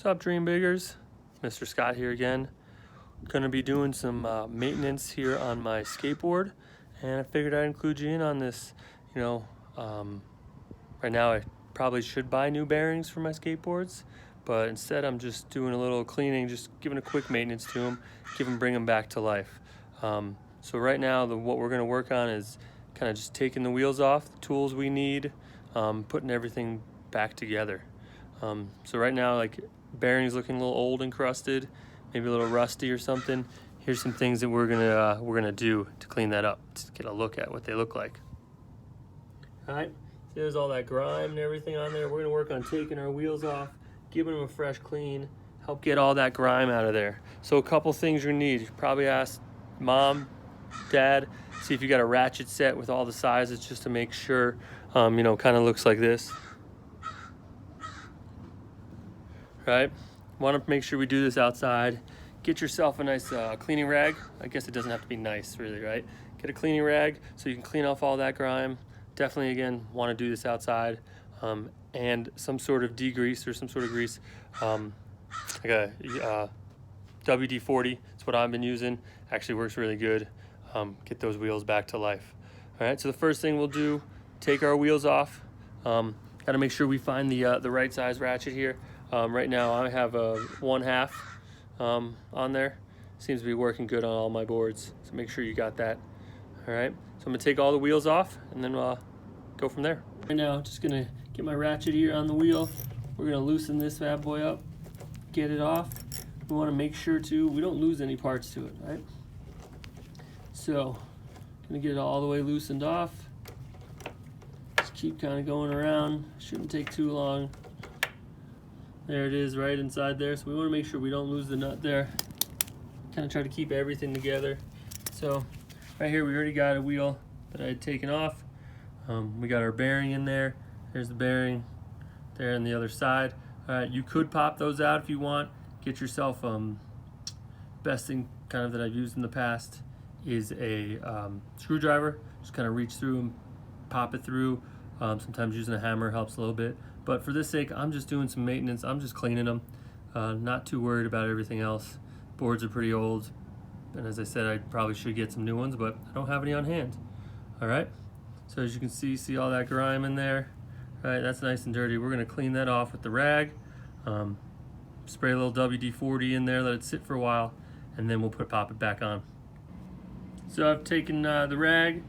Sup, Dream Biggers? Mr. Scott here again. Gonna be doing some maintenance here on my skateboard, and I figured I'd include you in on this. Right now I probably should buy new bearings for my skateboards, but instead I'm just doing a little cleaning, just giving a quick maintenance to them, bring them back to life. So right now what we're gonna work on is kind of just taking the wheels off, the tools we need, putting everything back together. So right now, like, bearings looking a little old and crusted, maybe a little rusty or something. Here's some things that we're gonna do to clean that up, to get a look at what they look like. All right, so there's all that grime and everything on there. We're gonna work on taking our wheels off, giving them a fresh clean, help get all that grime out of there. So a couple things you need. You probably ask mom, dad, see if you got a ratchet set with all the sizes, just to make sure, kind of looks like this. Right? Want to make sure we do this outside. Get yourself a nice cleaning rag. I guess it doesn't have to be nice, really, right? Get a cleaning rag so you can clean off all that grime. Definitely, again, want to do this outside. And some sort of degrease or some sort of grease, like a WD-40. That's what I've been using. Actually works really good. Get those wheels back to life. All right, so the first thing we'll do, take our wheels off. Got to make sure we find the right size ratchet here. Right now I have a 1/2 on there. Seems to be working good on all my boards, so make sure you got that. All right, so I'm gonna take all the wheels off and then go from there. Right now, just gonna get my ratchet here on the wheel. We're gonna loosen this bad boy up, get it off. We want to make sure we don't lose any parts to it, right? So, gonna get it all the way loosened off. Just keep kind of going around. Shouldn't take too long. There it is, right inside there. So we want to make sure we don't lose the nut there. Kind of try to keep everything together. So right here we already got a wheel that I had taken off. We got our bearing in there. There's the bearing there on the other side. You could pop those out if you want. Get yourself, best thing kind of that I've used in the past is a screwdriver. Just kind of reach through and pop it through. Sometimes using a hammer helps a little bit. But for this sake, I'm just doing some maintenance. I'm just cleaning them. Not too worried about everything else. Boards are pretty old. And as I said, I probably should get some new ones, but I don't have any on hand. All right. So as you can see all that grime in there. All right, that's nice and dirty. We're gonna clean that off with the rag. Spray a little WD-40 in there, let it sit for a while, and then we'll pop it back on. So I've taken the rag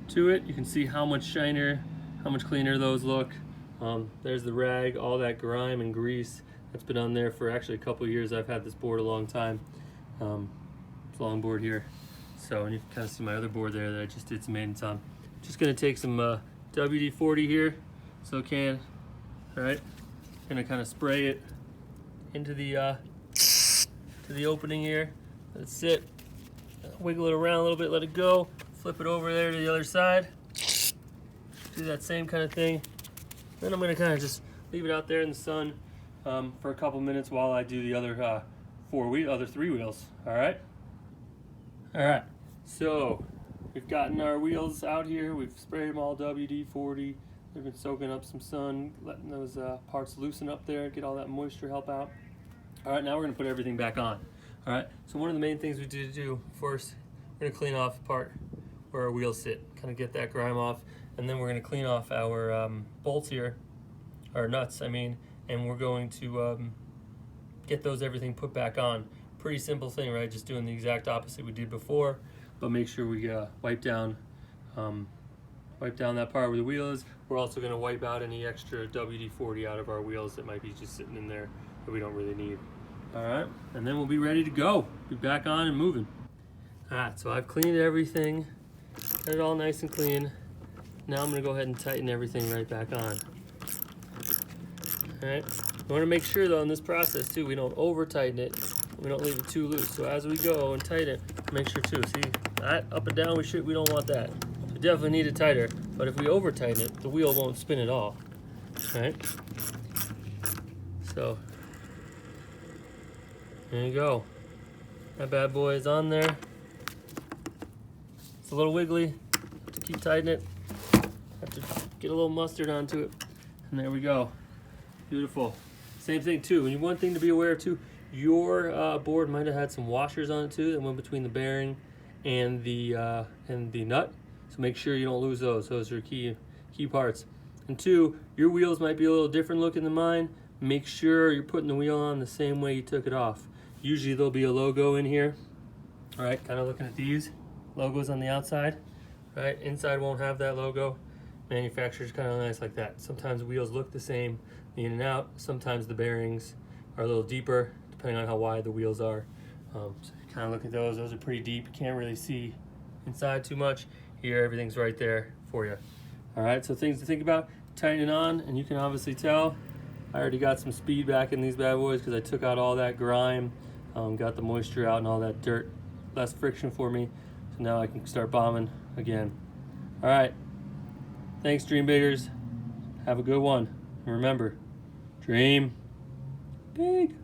to it. You can see how much shinier, how much cleaner those look. There's the rag, all that grime and grease that's been on there for actually a couple years. I've had this board a long time. It's a long board here. So, and you can kind of see my other board there that I just did some maintenance on. Just gonna take some WD-40 here, so can. All right, gonna kind of spray it into the opening here. Let it sit. Wiggle it around a little bit. Let it go. Flip it over there to the other side. Do that same kind of thing. Then I'm gonna kind of just leave it out there in the sun for a couple minutes while I do the other three wheels. All right. All right. So we've gotten our wheels out here. We've sprayed them all WD-40. They've been soaking up some sun, letting those parts loosen up there, get all that moisture help out. All right. Now we're gonna put everything back on. All right. So one of the main things we need to do first, we're gonna clean off the part where our wheels sit. Kind of get that grime off. And then we're going to clean off our bolts here, our nuts, I mean, and we're going to get everything put back on. Pretty simple thing, right? Just doing the exact opposite we did before, but make sure we wipe down that part where the wheel is. We're also going to wipe out any extra WD-40 out of our wheels that might be just sitting in there that we don't really need. All right, and then we'll be ready to go. Be back on and moving. All right, so I've cleaned everything, got it all nice and clean. Now I'm going to go ahead and tighten everything right back on. All right. We want to make sure, though, in this process, too, we don't over-tighten it. We don't leave it too loose. So as we go and tighten it, make sure, too, see, that up and down, we don't want that. We definitely need it tighter. But if we over-tighten it, the wheel won't spin at all. All right. So there you go. That bad boy is on there. It's a little wiggly. Have to keep tightening it. Have to get a little mustard onto it. And there we go. Beautiful. Same thing too. And one thing to be aware of too, your board might have had some washers on it too that went between the bearing and the nut. So make sure you don't lose those. Those are key parts. And two, your wheels might be a little different looking than mine. Make sure you're putting the wheel on the same way you took it off. Usually there'll be a logo in here. All right, kind of looking at these logos on the outside. Right, inside won't have that logo. Manufacturer's kind of nice like that. Sometimes wheels look the same, the in and out. Sometimes the bearings are a little deeper, depending on how wide the wheels are. So you kind of look at those. Those are pretty deep. You can't really see inside too much. Here, everything's right there for you. All right, so things to think about. Tighten it on, and you can obviously tell I already got some speed back in these bad boys because I took out all that grime, got the moisture out and all that dirt, less friction for me. So now I can start bombing again. All right, thanks Dream Biggers. Have a good one. And remember, dream big.